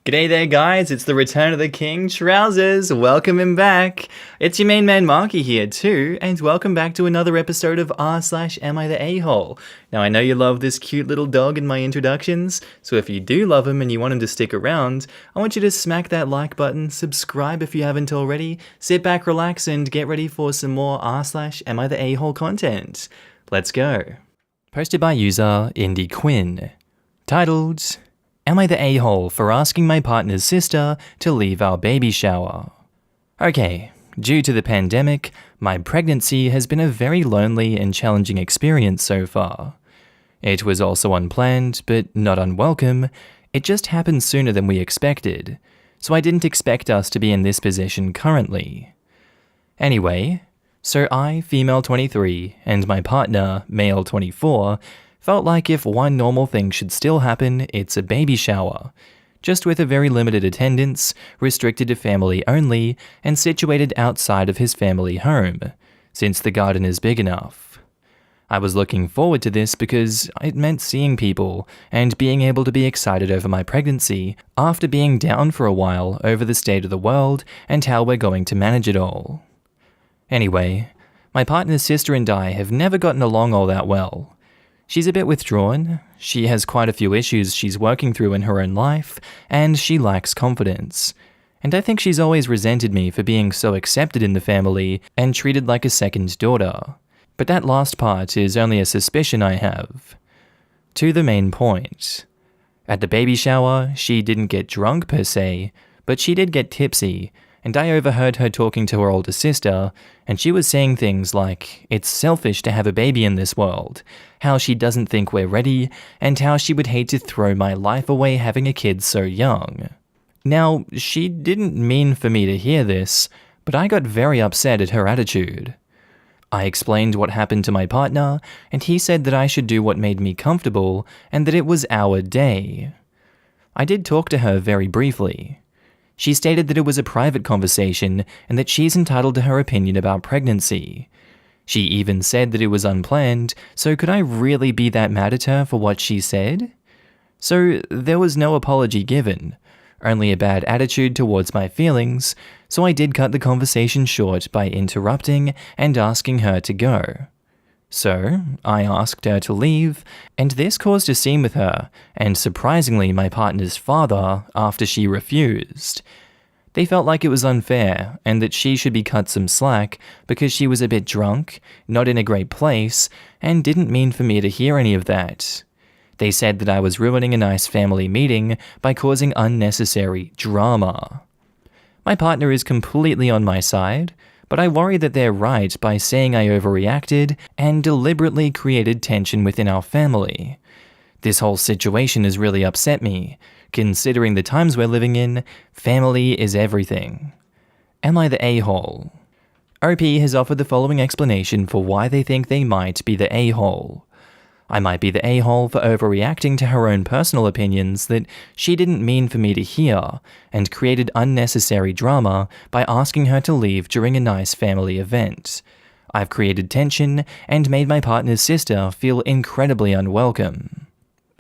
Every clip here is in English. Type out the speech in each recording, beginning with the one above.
G'day there guys, it's the return of the King Trousers, welcome him back. It's your main man Markee here too, and welcome back to another episode of r/AmITheA. Now I know you love this cute little dog in my introductions, so if you do love him and you want him to stick around, I want you to smack that like button, subscribe if you haven't already, sit back, relax, and get ready for some more r/AmITheA content. Let's go. Posted by user Indy Quinn. Titled, Am I the a-hole for asking my partner's sister to leave our baby shower? Okay, due to the pandemic, my pregnancy has been a very lonely and challenging experience so far. It was also unplanned, but not unwelcome. It just happened sooner than we expected, so I didn't expect us to be in this position currently. Anyway, so I, female 23, and my partner, male 24, felt like if one normal thing should still happen, it's a baby shower, just with a very limited attendance, restricted to family only, and situated outside of his family home, since the garden is big enough. I was looking forward to this because it meant seeing people and being able to be excited over my pregnancy after being down for a while over the state of the world and how we're going to manage it all. Anyway, my partner's sister and I have never gotten along all that well. She's a bit withdrawn, she has quite a few issues she's working through in her own life, and she lacks confidence. And I think she's always resented me for being so accepted in the family and treated like a second daughter. But that last part is only a suspicion I have. To the main point. At the baby shower, she didn't get drunk per se, but she did get tipsy, and I overheard her talking to her older sister, and she was saying things like, it's selfish to have a baby in this world, how she doesn't think we're ready, and how she would hate to throw my life away having a kid so young. Now, she didn't mean for me to hear this, but I got very upset at her attitude. I explained what happened to my partner, and he said that I should do what made me comfortable, and that it was our day. I did talk to her very briefly. She stated that it was a private conversation and that she's entitled to her opinion about pregnancy. She even said that it was unplanned, so could I really be that mad at her for what she said? So there was no apology given, only a bad attitude towards my feelings, so I did cut the conversation short by interrupting and asking her to go. So I asked her to leave, and this caused a scene with her, and surprisingly my partner's father, after she refused. They felt like it was unfair, and that she should be cut some slack because she was a bit drunk, not in a great place, and didn't mean for me to hear any of that. They said that I was ruining a nice family meeting by causing unnecessary drama. My partner is completely on my side, but I worry that they're right by saying I overreacted and deliberately created tension within our family. This whole situation has really upset me. Considering the times we're living in, family is everything. Am I the a-hole? OP has offered the following explanation for why they think they might be the a-hole. I might be the a-hole for overreacting to her own personal opinions that she didn't mean for me to hear, and created unnecessary drama by asking her to leave during a nice family event. I've created tension and made my partner's sister feel incredibly unwelcome.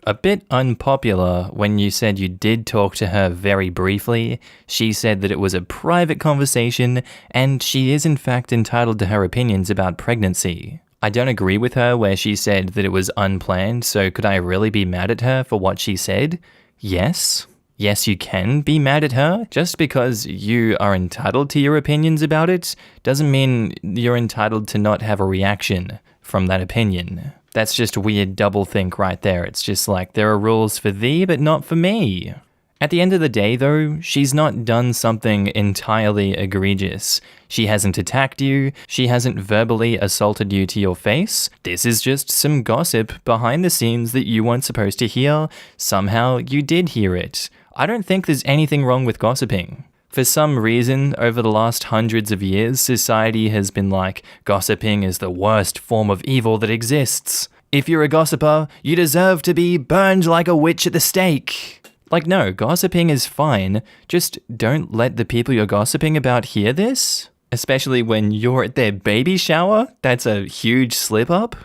A bit unpopular when you said you did talk to her very briefly. She said that it was a private conversation, and she is in fact entitled to her opinions about pregnancy. I don't agree with her where she said that it was unplanned, so could I really be mad at her for what she said? Yes. Yes, you can be mad at her. Just because you are entitled to your opinions about it doesn't mean you're entitled to not have a reaction from that opinion. That's just weird doublethink right there. It's just like, there are rules for thee, but not for me. At the end of the day, though, she's not done something entirely egregious. She hasn't attacked you, she hasn't verbally assaulted you to your face. This is just some gossip behind the scenes that you weren't supposed to hear. Somehow you did hear it. I don't think there's anything wrong with gossiping. For some reason, over the last hundreds of years, society has been like, gossiping is the worst form of evil that exists. If you're a gossiper, you deserve to be burned like a witch at the stake. Like, no, gossiping is fine, just don't let the people you're gossiping about hear this. Especially when you're at their baby shower, that's a huge slip up.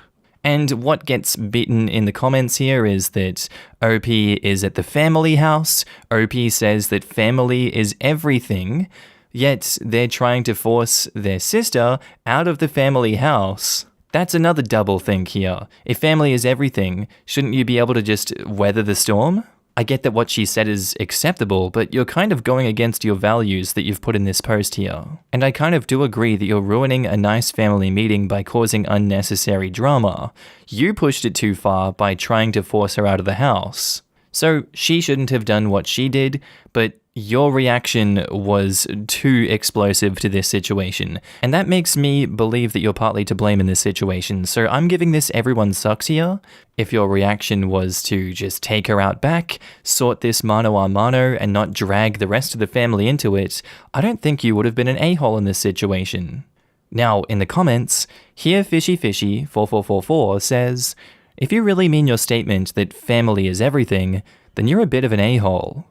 And what gets beaten in the comments here is that OP is at the family house. OP says that family is everything, yet they're trying to force their sister out of the family house. That's another double think here. If family is everything, shouldn't you be able to just weather the storm? I get that what she said is acceptable, but you're kind of going against your values that you've put in this post here. And I kind of do agree that you're ruining a nice family meeting by causing unnecessary drama. You pushed it too far by trying to force her out of the house. So she shouldn't have done what she did, but your reaction was too explosive to this situation. And that makes me believe that you're partly to blame in this situation. So I'm giving this everyone sucks here. If your reaction was to just take her out back, sort this mano a mano, and not drag the rest of the family into it, I don't think you would have been an a-hole in this situation. Now, in the comments, here Fishy Fishy 4444 says, if you really mean your statement that family is everything, then you're a bit of an a-hole.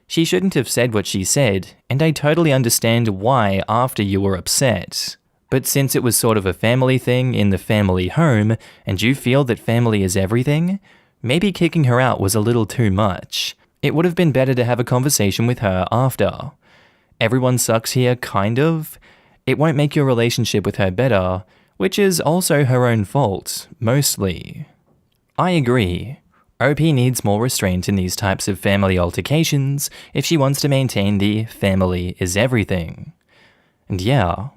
She shouldn't have said what she said, and I totally understand why after you were upset. But since it was sort of a family thing in the family home, and you feel that family is everything, maybe kicking her out was a little too much. It would have been better to have a conversation with her after. Everyone sucks here, kind of. It won't make your relationship with her better, which is also her own fault, mostly. I agree. OP needs more restraint in these types of family altercations if she wants to maintain the family is everything. And yeah,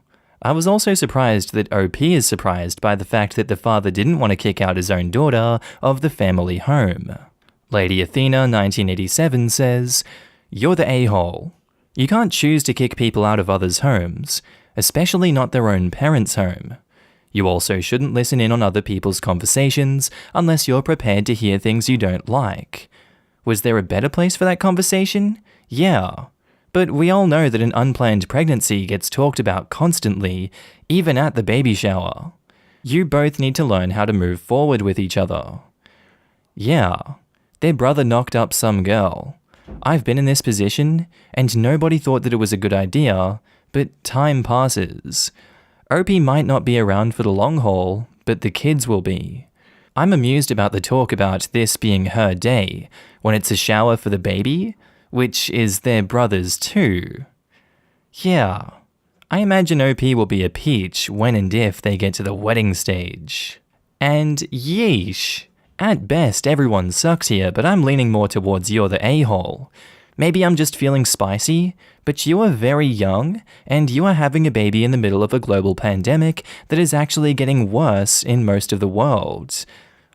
I was also surprised that OP is surprised by the fact that the father didn't want to kick out his own daughter of the family home. Lady Athena 1987 says, you're the a-hole. You can't choose to kick people out of others' homes, especially not their own parents' home. You also shouldn't listen in on other people's conversations unless you're prepared to hear things you don't like. Was there a better place for that conversation? Yeah. But we all know that an unplanned pregnancy gets talked about constantly, even at the baby shower. You both need to learn how to move forward with each other. Yeah. Their brother knocked up some girl. I've been in this position, and nobody thought that it was a good idea, but time passes. OP might not be around for the long haul, but the kids will be. I'm amused about the talk about this being her day, when it's a shower for the baby, which is their brother's too. Yeah, I imagine OP will be a peach when and if they get to the wedding stage. And yeesh, at best everyone sucks here, but I'm leaning more towards you're the a-hole. Maybe I'm just feeling spicy, but you are very young, and you are having a baby in the middle of a global pandemic that is actually getting worse in most of the world.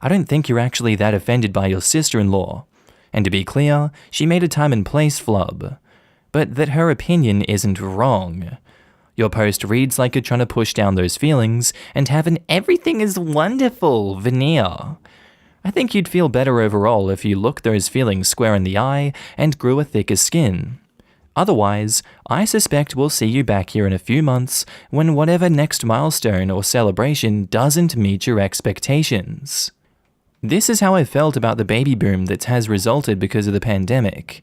I don't think you're actually that offended by your sister-in-law. And to be clear, she made a time and place flub. But that her opinion isn't wrong. Your post reads like you're trying to push down those feelings and have an everything is wonderful veneer. I think you'd feel better overall if you looked those feelings square in the eye and grew a thicker skin. Otherwise, I suspect we'll see you back here in a few months when whatever next milestone or celebration doesn't meet your expectations. This is how I felt about the baby boom that has resulted because of the pandemic.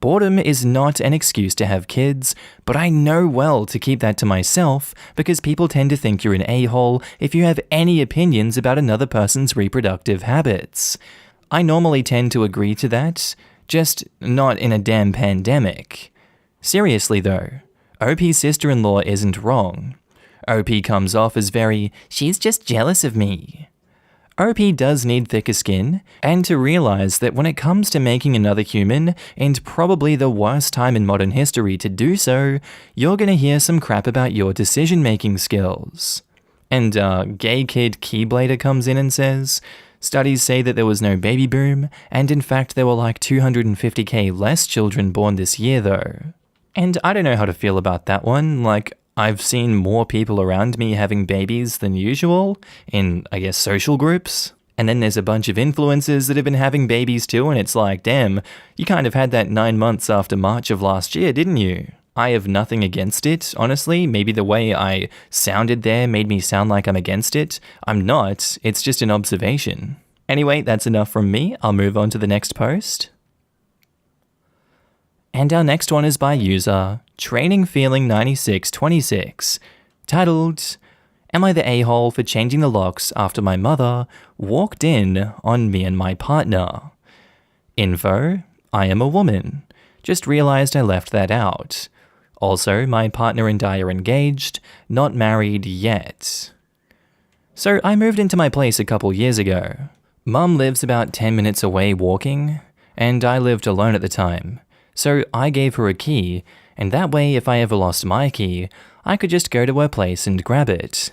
Boredom is not an excuse to have kids, but I know well to keep that to myself because people tend to think you're an a-hole if you have any opinions about another person's reproductive habits. I normally tend to agree to that, just not in a damn pandemic. Seriously though, OP's sister-in-law isn't wrong. OP comes off as very, she's just jealous of me. OP does need thicker skin, and to realize that when it comes to making another human, and probably the worst time in modern history to do so, you're gonna hear some crap about your decision-making skills. And Gay Kid Keyblader comes in and says, studies say that there was no baby boom, and in fact there were like 250k less children born this year though. And I don't know how to feel about that one, like, I've seen more people around me having babies than usual, in, I guess, social groups. And then there's a bunch of influencers that have been having babies too, and it's like, damn, you kind of had that 9 months after March of last year, didn't you? I have nothing against it, honestly. Maybe the way I sounded there made me sound like I'm against it. I'm not, it's just an observation. Anyway, that's enough from me. I'll move on to the next post. And our next one is by user TrainingFeeling9626, titled, Am I the a-hole for changing the locks after my mother walked in on me and my partner? Info: I am a woman. Just realized I left that out. Also, my partner and I are engaged, not married yet. So I moved into my place a couple years ago. Mum lives about 10 minutes away walking, and I lived alone at the time. So I gave her a key, and that way if I ever lost my key, I could just go to her place and grab it.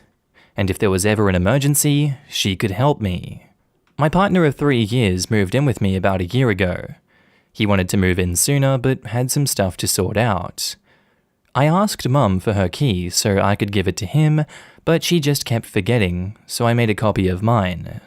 And if there was ever an emergency, she could help me. My partner of 3 years moved in with me about a year ago. He wanted to move in sooner, but had some stuff to sort out. I asked Mum for her key so I could give it to him, but she just kept forgetting, so I made a copy of mine.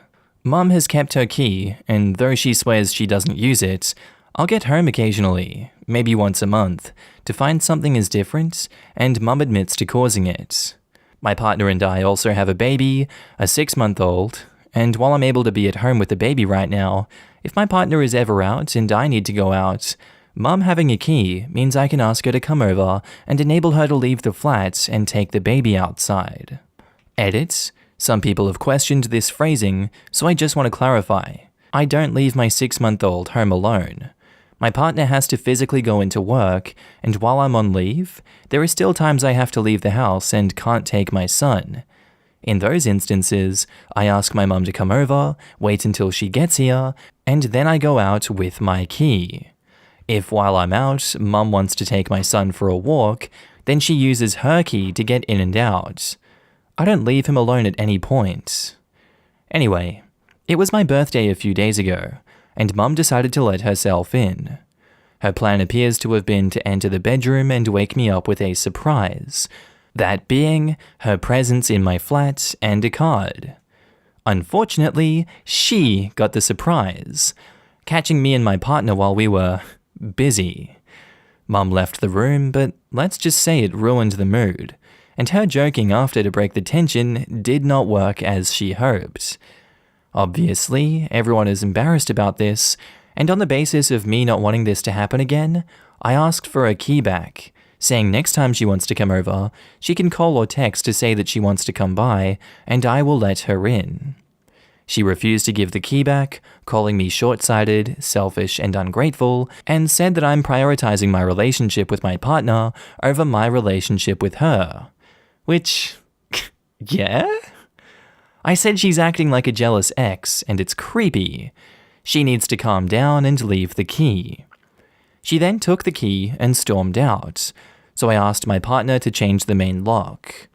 Mum has kept her key, and though she swears she doesn't use it, I'll get home occasionally, maybe once a month, to find something is different, and Mum admits to causing it. My partner and I also have a baby, a 6-month-old, and while I'm able to be at home with the baby right now, if my partner is ever out and I need to go out, Mum having a key means I can ask her to come over and enable her to leave the flat and take the baby outside. Edit: some people have questioned this phrasing, so I just want to clarify. I don't leave my 6-month-old home alone. My partner has to physically go into work, and while I'm on leave, there are still times I have to leave the house and can't take my son. In those instances, I ask my mum to come over, wait until she gets here, and then I go out with my key. If while I'm out, Mum wants to take my son for a walk, then she uses her key to get in and out. I don't leave him alone at any point. Anyway, it was my birthday a few days ago, and Mum decided to let herself in. Her plan appears to have been to enter the bedroom and wake me up with a surprise, that being her presence in my flat and a card. Unfortunately, she got the surprise, catching me and my partner while we were busy. Mum left the room, but let's just say it ruined the mood, and her joking after to break the tension did not work as she hoped. Obviously, everyone is embarrassed about this, and on the basis of me not wanting this to happen again, I asked for her key back, saying next time she wants to come over, she can call or text to say that she wants to come by, and I will let her in. She refused to give the key back, calling me short-sighted, selfish, and ungrateful, and said that I'm prioritizing my relationship with my partner over my relationship with her. Which, yeah? I said she's acting like a jealous ex, and it's creepy. She needs to calm down and leave the key. She then took the key and stormed out, so I asked my partner to change the main lock.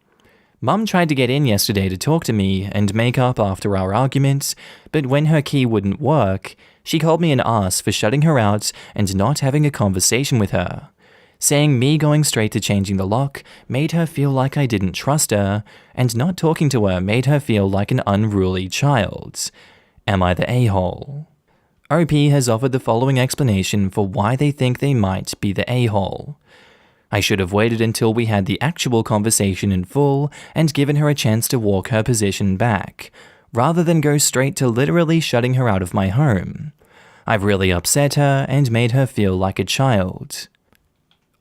Mum tried to get in yesterday to talk to me and make up after our arguments, but when her key wouldn't work, she called me an ass for shutting her out and not having a conversation with her, saying me going straight to changing the lock made her feel like I didn't trust her, and not talking to her made her feel like an unruly child. Am I the a-hole? OP has offered the following explanation for why they think they might be the a-hole. I should have waited until we had the actual conversation in full and given her a chance to walk her position back, rather than go straight to literally shutting her out of my home. I've really upset her and made her feel like a child.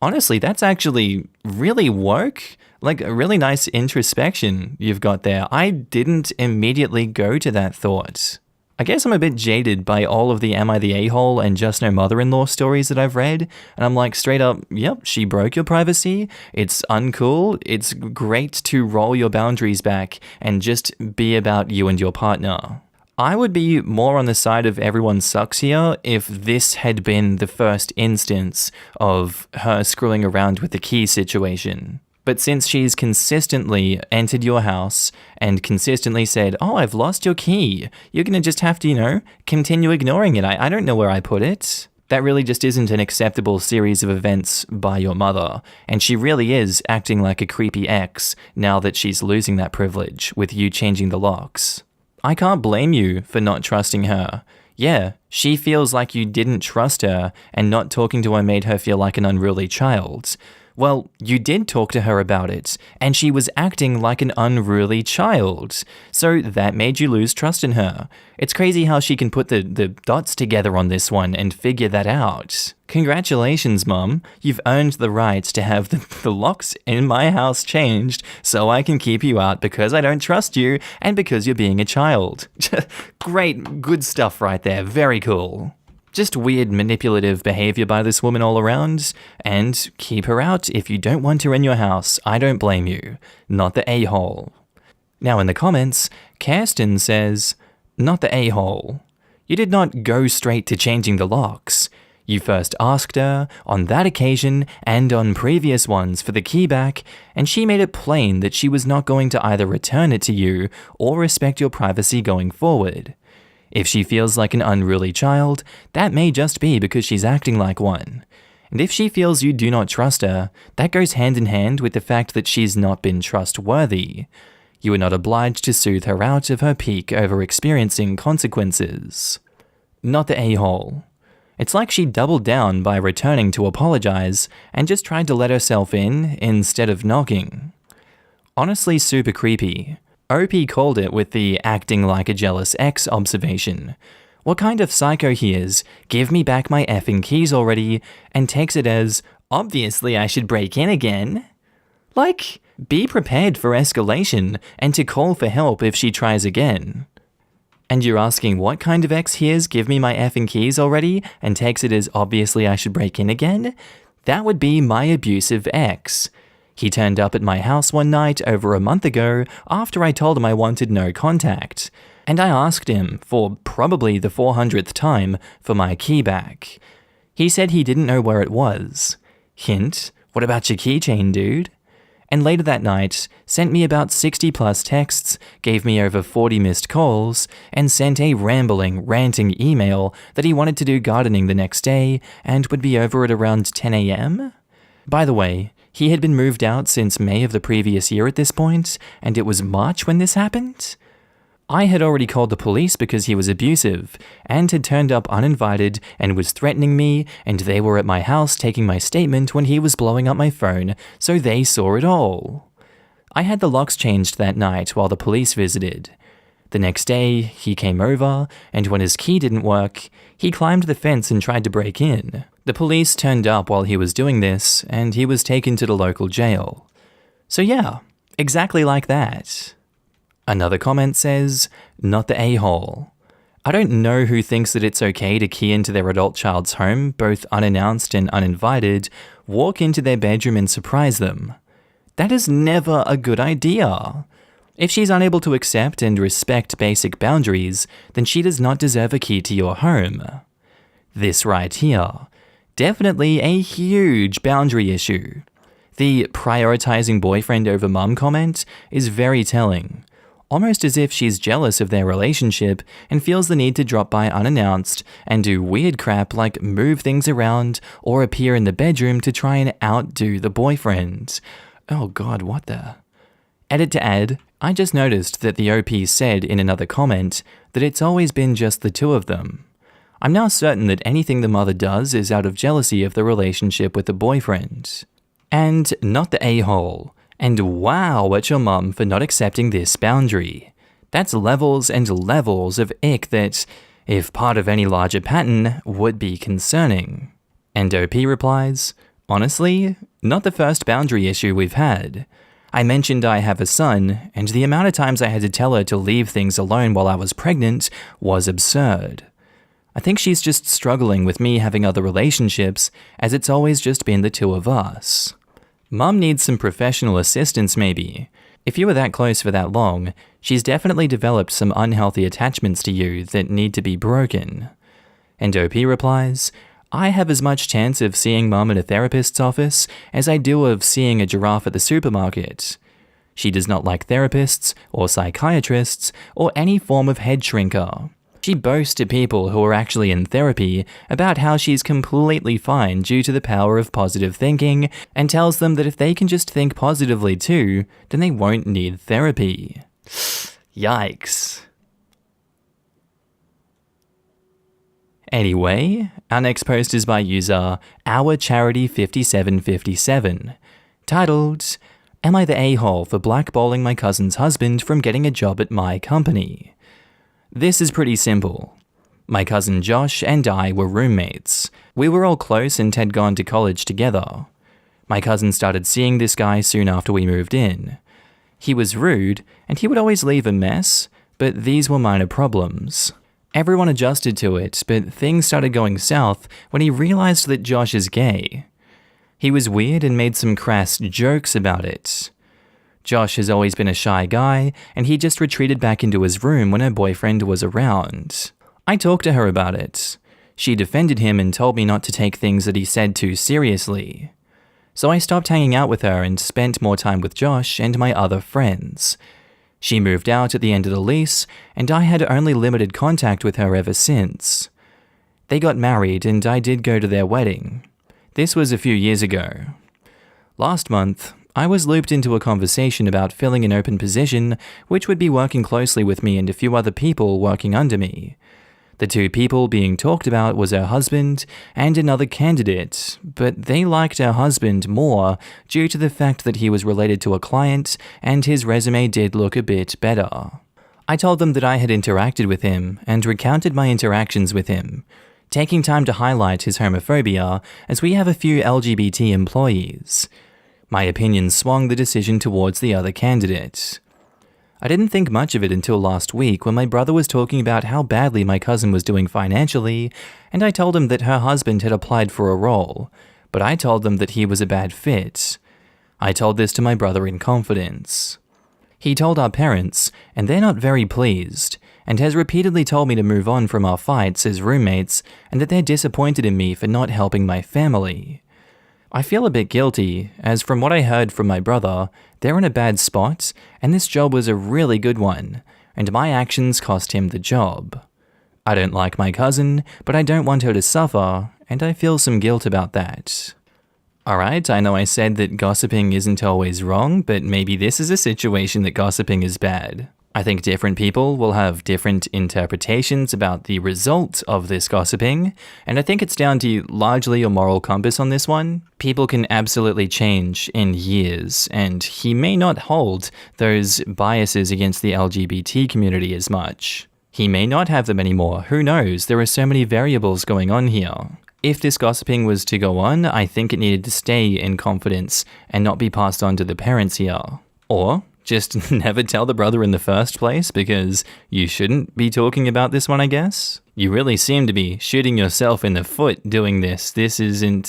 Honestly, that's actually really woke. Like a really nice introspection you've got there. I didn't immediately go to that thought. I guess I'm a bit jaded by all of the Am I the A-hole and Just No Mother-in-Law stories that I've read, and I'm like straight up, yep, she broke your privacy, it's uncool, it's great to roll your boundaries back and just be about you and your partner. I would be more on the side of everyone sucks here if this had been the first instance of her screwing around with the key situation. But since she's consistently entered your house and consistently said, oh, I've lost your key, you're going to just have to, continue ignoring it. I don't know where I put it. That really just isn't an acceptable series of events by your mother. And she really is acting like a creepy ex now that she's losing that privilege with you changing the locks. I can't blame you for not trusting her. Yeah, she feels like you didn't trust her and not talking to her made her feel like an unruly child. Well, you did talk to her about it, and she was acting like an unruly child. So that made you lose trust in her. It's crazy how she can put the dots together on this one and figure that out. Congratulations, Mum. You've earned the right to have the locks in my house changed so I can keep you out because I don't trust you and because you're being a child. Great, good stuff right there. Very cool. Just weird manipulative behavior by this woman all around, and keep her out if you don't want her in your house. I don't blame you. Not the a-hole. Now in the comments, Kirsten says, not the a-hole. You did not go straight to changing the locks. You first asked her, on that occasion and on previous ones, for the key back, and she made it plain that she was not going to either return it to you or respect your privacy going forward. If she feels like an unruly child, that may just be because she's acting like one. And if she feels you do not trust her, that goes hand in hand with the fact that she's not been trustworthy. You are not obliged to soothe her out of her peak over experiencing consequences. Not the a-hole. It's like she doubled down by returning to apologize and just tried to let herself in instead of knocking. Honestly, super creepy. OP called it with the acting like a jealous ex observation. What kind of psycho hears, give me back my effing keys already, and takes it as, obviously I should break in again? Like, be prepared for escalation and to call for help if she tries again. And you're asking what kind of ex hears, give me my effing keys already, and takes it as, obviously I should break in again? That would be my abusive ex. He turned up at my house one night over a month ago after I told him I wanted no contact, and I asked him, for probably the 400th time, for my key back. He said he didn't know where it was. Hint, what about your keychain, dude? And later that night, sent me about 60 plus texts, gave me over 40 missed calls, and sent a rambling, ranting email that he wanted to do gardening the next day and would be over at around 10 a.m.? By the way, he had been moved out since May of the previous year at this point, and it was March when this happened? I had already called the police because he was abusive, and had turned up uninvited and was threatening me, and they were at my house taking my statement when he was blowing up my phone, so they saw it all. I had the locks changed that night while the police visited. The next day, he came over, and when his key didn't work, he climbed the fence and tried to break in. The police turned up while he was doing this, and he was taken to the local jail. So yeah, exactly like that. Another comment says, not the a-hole. I don't know who thinks that it's okay to key into their adult child's home, both unannounced and uninvited, walk into their bedroom and surprise them. That is never a good idea. If she's unable to accept and respect basic boundaries, then she does not deserve a key to your home. This right here. Definitely a huge boundary issue. The prioritizing boyfriend over mum comment is very telling. Almost as if she's jealous of their relationship and feels the need to drop by unannounced and do weird crap like move things around or appear in the bedroom to try and outdo the boyfriend. Oh god, what the... Edit to add, I just noticed that the OP said in another comment that it's always been just the two of them. I'm now certain that anything the mother does is out of jealousy of the relationship with the boyfriend. And not the a-hole. And wow at your mum for not accepting this boundary. That's levels and levels of ick that, if part of any larger pattern, would be concerning. And OP replies, honestly, not the first boundary issue we've had. I mentioned I have a son, and the amount of times I had to tell her to leave things alone while I was pregnant was absurd. I think she's just struggling with me having other relationships, as it's always just been the two of us. Mum needs some professional assistance maybe. If you were that close for that long, she's definitely developed some unhealthy attachments to you that need to be broken. And OP replies, I have as much chance of seeing Mum at a therapist's office as I do of seeing a giraffe at the supermarket. She does not like therapists or psychiatrists or any form of head shrinker. She boasts to people who are actually in therapy about how she's completely fine due to the power of positive thinking and tells them that if they can just think positively too, then they won't need therapy. Yikes. Anyway, our next post is by user OurCharity5757, titled, Am I the a-hole for blackballing my cousin's husband from getting a job at my company? This is pretty simple. My cousin Josh and I were roommates. We were all close and had gone to college together. My cousin started seeing this guy soon after we moved in. He was rude, and he would always leave a mess, but these were minor problems. Everyone adjusted to it, but things started going south when he realized that Josh is gay. He was weird and made some crass jokes about it. Josh has always been a shy guy, and he just retreated back into his room when her boyfriend was around. I talked to her about it. She defended him and told me not to take things that he said too seriously. So I stopped hanging out with her and spent more time with Josh and my other friends. She moved out at the end of the lease, and I had only limited contact with her ever since. They got married, and I did go to their wedding. This was a few years ago. Last month, I was looped into a conversation about filling an open position which would be working closely with me and a few other people working under me. The two people being talked about was her husband and another candidate, but they liked her husband more due to the fact that he was related to a client and his resume did look a bit better. I told them that I had interacted with him and recounted my interactions with him, taking time to highlight his homophobia as we have a few LGBT employees. My opinion swung the decision towards the other candidate. I didn't think much of it until last week when my brother was talking about how badly my cousin was doing financially, and I told him that her husband had applied for a role, but I told them that he was a bad fit. I told this to my brother in confidence. He told our parents, and they're not very pleased, and has repeatedly told me to move on from our fights as roommates and that they're disappointed in me for not helping my family. I feel a bit guilty, as from what I heard from my brother, they're in a bad spot, and this job was a really good one, and my actions cost him the job. I don't like my cousin, but I don't want her to suffer, and I feel some guilt about that. Alright, I know I said that gossiping isn't always wrong, but maybe this is a situation that gossiping is bad. I think different people will have different interpretations about the result of this gossiping, and I think it's down to largely your moral compass on this one. People can absolutely change in years, and he may not hold those biases against the LGBT community as much. He may not have them anymore, who knows, there are so many variables going on here. If this gossiping was to go on, I think it needed to stay in confidence and not be passed on to the parents here. Or just never tell the brother in the first place, because you shouldn't be talking about this one, I guess. You really seem to be shooting yourself in the foot doing this. This isn't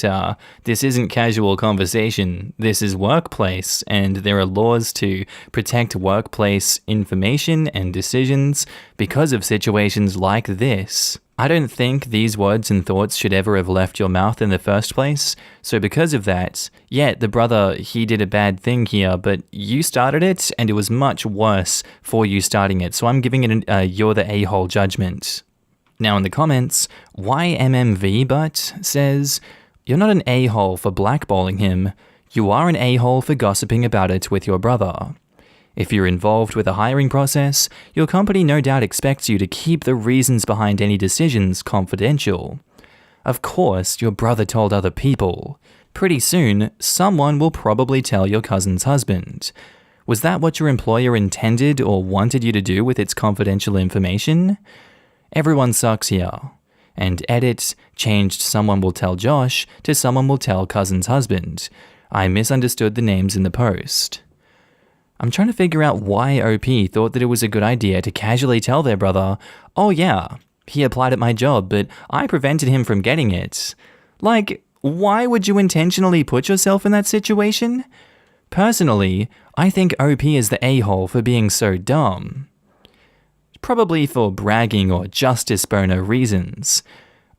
casual conversation. This is workplace, and there are laws to protect workplace information and decisions because of situations like this. I don't think these words and thoughts should ever have left your mouth in the first place, so because of that, yeah, the brother, he did a bad thing here, but you started it, and it was much worse for you starting it, so I'm giving it you're the a-hole judgment. Now in the comments, YMMV says, you're not an a-hole for blackballing him, you are an a-hole for gossiping about it with your brother. If you're involved with a hiring process, your company no doubt expects you to keep the reasons behind any decisions confidential. Of course, your brother told other people. Pretty soon, someone will probably tell your cousin's husband. Was that what your employer intended or wanted you to do with its confidential information? Everyone sucks here. And edit changed someone will tell Josh to someone will tell cousin's husband. I misunderstood the names in the post. I'm trying to figure out why OP thought that it was a good idea to casually tell their brother, oh yeah, he applied at my job, but I prevented him from getting it. Like, why would you intentionally put yourself in that situation? Personally, I think OP is the a-hole for being so dumb. Probably for bragging or justice boner reasons.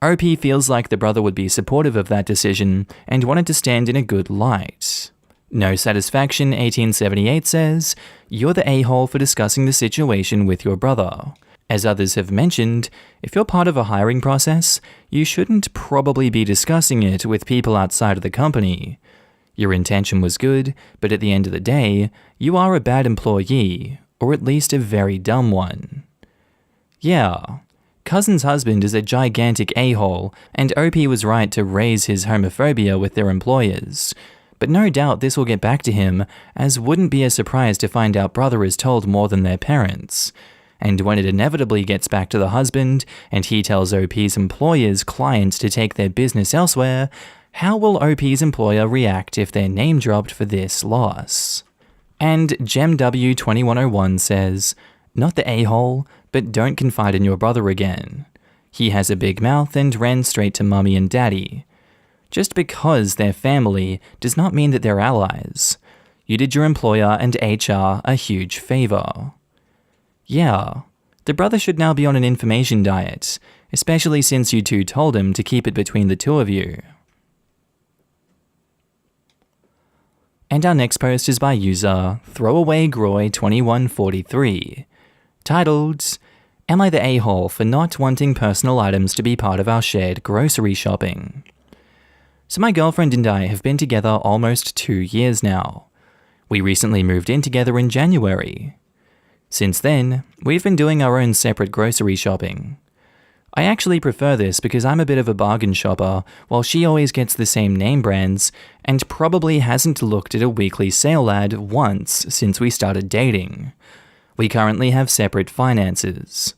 OP feels like the brother would be supportive of that decision and wanted to stand in a good light. No Satisfaction 1878 says, you're the a-hole for discussing the situation with your brother. As others have mentioned, if you're part of a hiring process, you shouldn't probably be discussing it with people outside of the company. Your intention was good, but at the end of the day, you are a bad employee, or at least a very dumb one. Yeah, cousin's husband is a gigantic a-hole, and OP was right to raise his homophobia with their employers. But no doubt this will get back to him, as wouldn't be a surprise to find out brother is told more than their parents. And when it inevitably gets back to the husband, and he tells OP's employer's clients to take their business elsewhere, how will OP's employer react if they're name dropped for this loss? And GemW2101 says, not the a-hole, but don't confide in your brother again. He has a big mouth and ran straight to mummy and daddy. Just because they're family does not mean that they're allies. You did your employer and HR a huge favor. Yeah, the brother should now be on an information diet, especially since you two told him to keep it between the two of you. And our next post is by user ThrowawayGroy2143, titled, Am I the a-hole for not wanting personal items to be part of our shared grocery shopping? So my girlfriend and I have been together almost 2 years now. We recently moved in together in January. Since then, we've been doing our own separate grocery shopping. I actually prefer this because I'm a bit of a bargain shopper, while she always gets the same name brands, and probably hasn't looked at a weekly sale ad once since we started dating. We currently have separate finances.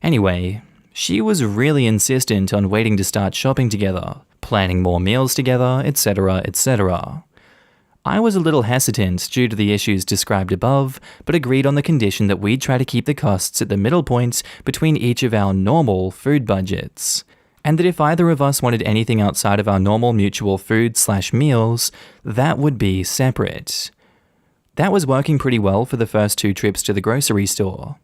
Anyway, she was really insistent on waiting to start shopping together, planning more meals together, etc., etc. I was a little hesitant due to the issues described above, but agreed on the condition that we'd try to keep the costs at the middle point between each of our normal food budgets, and that if either of us wanted anything outside of our normal mutual food/meals, that would be separate. That was working pretty well for the first 2 trips to the grocery store.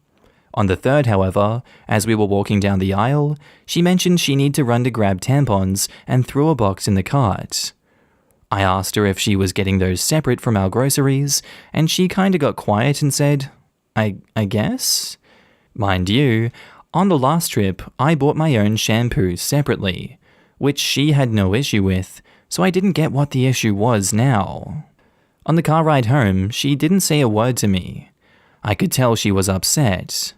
On the third, however, as we were walking down the aisle, she mentioned she needed to run to grab tampons and threw a box in the cart. I asked her if she was getting those separate from our groceries, and she kinda got quiet and said, I guess? Mind you, on the last trip, I bought my own shampoo separately, which she had no issue with, so I didn't get what the issue was now. On the car ride home, she didn't say a word to me. I could tell she was upset.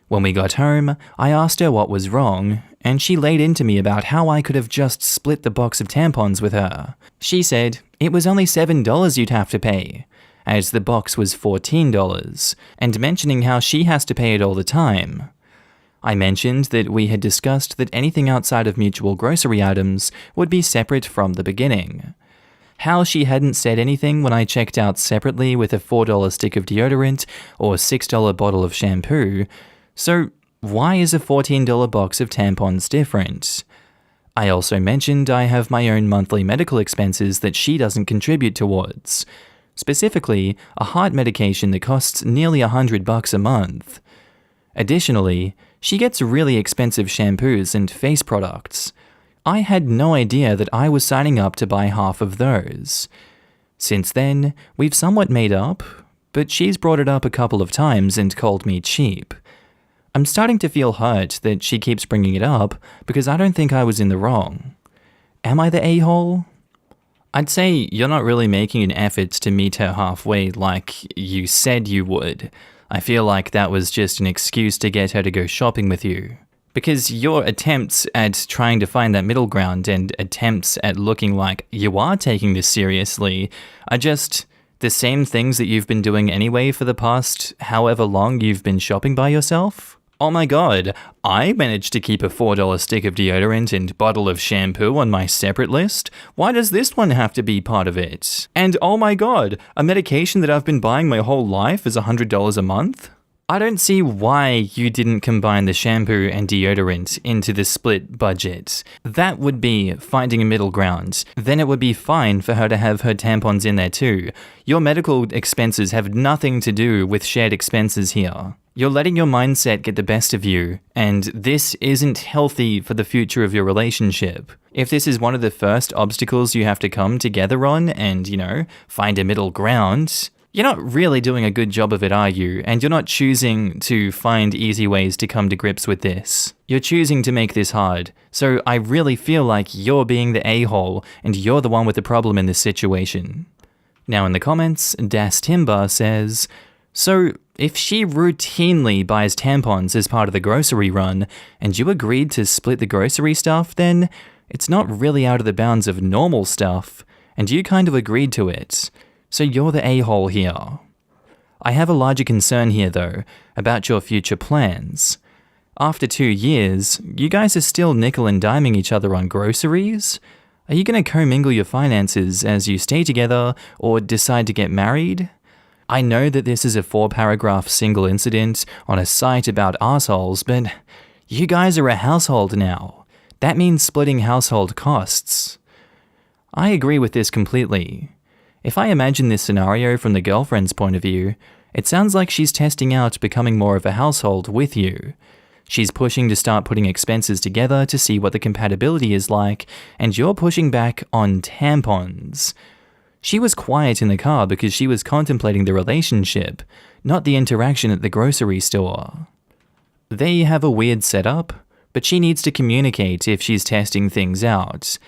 When we got home, I asked her what was wrong, and she laid into me about how I could have just split the box of tampons with her. She said it was only $7 you'd have to pay, as the box was $14, and mentioning how she has to pay it all the time. I mentioned that we had discussed that anything outside of mutual grocery items would be separate from the beginning. How she hadn't said anything when I checked out separately with a $4 stick of deodorant or $6 bottle of shampoo, so why is a $14 box of tampons different? I also mentioned I have my own monthly medical expenses that she doesn't contribute towards. Specifically, a heart medication that costs nearly $100 a month. Additionally, she gets really expensive shampoos and face products. I had no idea that I was signing up to buy half of those. Since then, we've somewhat made up, but she's brought it up a couple of times and called me cheap. I'm starting to feel hurt that she keeps bringing it up because I don't think I was in the wrong. Am I the a-hole? I'd say you're not really making an effort to meet her halfway like you said you would. I feel like that was just an excuse to get her to go shopping with you. Because your attempts at trying to find that middle ground and attempts at looking like you are taking this seriously are just the same things that you've been doing anyway for the past however long you've been shopping by yourself. Oh my god, I managed to keep a $4 stick of deodorant and bottle of shampoo on my separate list. Why does this one have to be part of it? And oh my god, a medication that I've been buying my whole life is $100 a month? I don't see why you didn't combine the shampoo and deodorant into the split budget. That would be finding a middle ground. Then it would be fine for her to have her tampons in there too. Your medical expenses have nothing to do with shared expenses here. You're letting your mindset get the best of you, and this isn't healthy for the future of your relationship. If this is one of the first obstacles you have to come together on and, find a middle ground, you're not really doing a good job of it, are you? And you're not choosing to find easy ways to come to grips with this. You're choosing to make this hard. So I really feel like you're being the a-hole and you're the one with the problem in this situation. Now in the comments, Das Timber says, so if she routinely buys tampons as part of the grocery run and you agreed to split the grocery stuff, then it's not really out of the bounds of normal stuff. and you kind of agreed to it. So you're the a-hole here. I have a larger concern here though, about your future plans. After 2 years, you guys are still nickel and diming each other on groceries? Are you going to commingle your finances as you stay together or decide to get married? I know that this is a 4-paragraph single incident on a site about assholes, but you guys are a household now. That means splitting household costs. I agree with this completely. If I imagine this scenario from the girlfriend's point of view, it sounds like she's testing out becoming more of a household with you. She's pushing to start putting expenses together to see what the compatibility is like, and you're pushing back on tampons. She was quiet in the car because she was contemplating the relationship, not the interaction at the grocery store. They have a weird setup, but she needs to communicate if she's testing things out.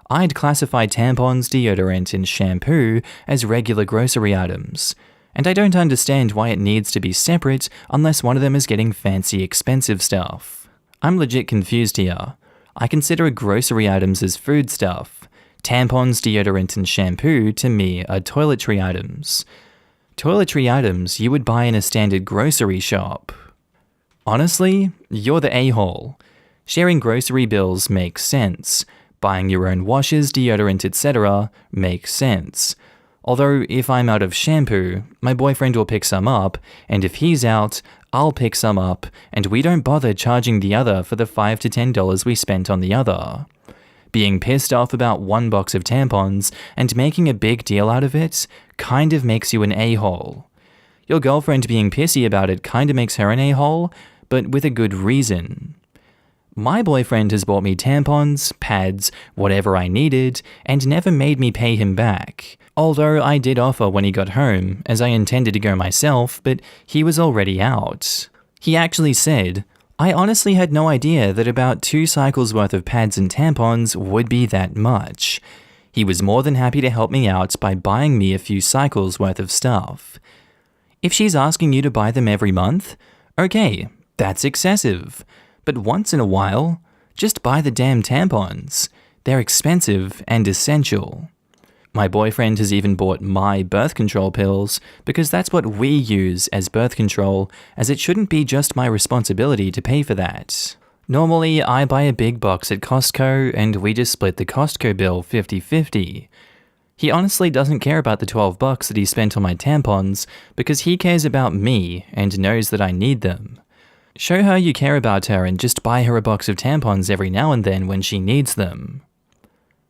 I'd classify tampons, deodorant, and shampoo as regular grocery items, and I don't understand why it needs to be separate unless one of them is getting fancy, expensive stuff. I'm legit confused here. I consider grocery items as food stuff. Tampons, deodorant, and shampoo, to me, are toiletry items. Toiletry items you would buy in a standard grocery shop. Honestly, you're the a-hole. Sharing grocery bills makes sense. Buying your own washes, deodorant, etc. makes sense. Although, if I'm out of shampoo, my boyfriend will pick some up, and if he's out, I'll pick some up, and we don't bother charging the other for the $5 to $10 we spent on the other. Being pissed off about one box of tampons and making a big deal out of it kind of makes you an a-hole. Your girlfriend being pissy about it kind of makes her an a-hole, but with a good reason. My boyfriend has bought me tampons, pads, whatever I needed, and never made me pay him back. Although I did offer when he got home, as I intended to go myself, but he was already out. He actually said, "I honestly had no idea that about 2 cycles worth of pads and tampons would be that much." He was more than happy to help me out by buying me a few cycles worth of stuff. If she's asking you to buy them every month, okay, that's excessive. But once in a while, just buy the damn tampons. They're expensive and essential. My boyfriend has even bought my birth control pills because that's what we use as birth control, as it shouldn't be just my responsibility to pay for that. Normally, I buy a big box at Costco and we just split the Costco bill 50-50. He honestly doesn't care about the $12 that he spent on my tampons because he cares about me and knows that I need them. Show her you care about her and just buy her a box of tampons every now and then when she needs them.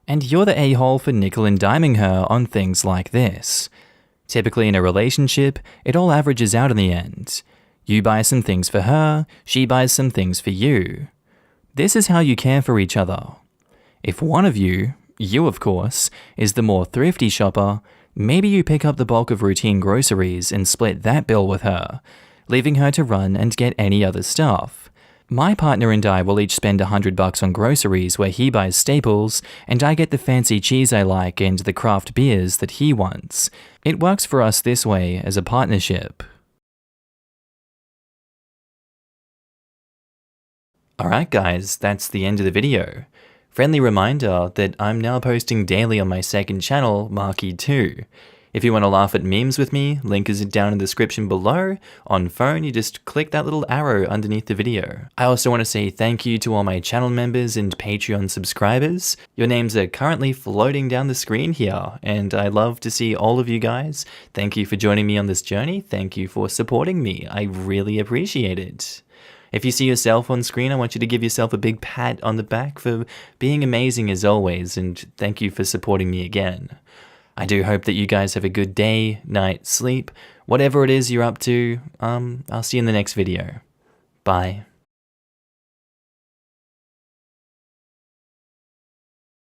And you're the a-hole for nickel and diming her on things like this. Typically in a relationship, it all averages out in the end. You buy some things for her, she buys some things for you. This is how you care for each other. If one of you of course, is the more thrifty shopper, maybe you pick up the bulk of routine groceries and split that bill with her, leaving her to run and get any other stuff. My partner and I will each spend $100 on groceries where he buys staples and I get the fancy cheese I like and the craft beers that he wants. It works for us this way as a partnership. Alright guys, that's the end of the video. Friendly reminder that I'm now posting daily on my second channel, Markee 2. If you want to laugh at memes with me, link is down in the description below. On phone, you just click that little arrow underneath the video. I also want to say thank you to all my channel members and Patreon subscribers. Your names are currently floating down the screen here, and I love to see all of you guys. Thank you for joining me on this journey. Thank you for supporting me. I really appreciate it. If you see yourself on screen, I want you to give yourself a big pat on the back for being amazing as always, and thank you for supporting me again. I do hope that you guys have a good day, night, sleep, whatever it is you're up to. I'll see you in the next video. Bye.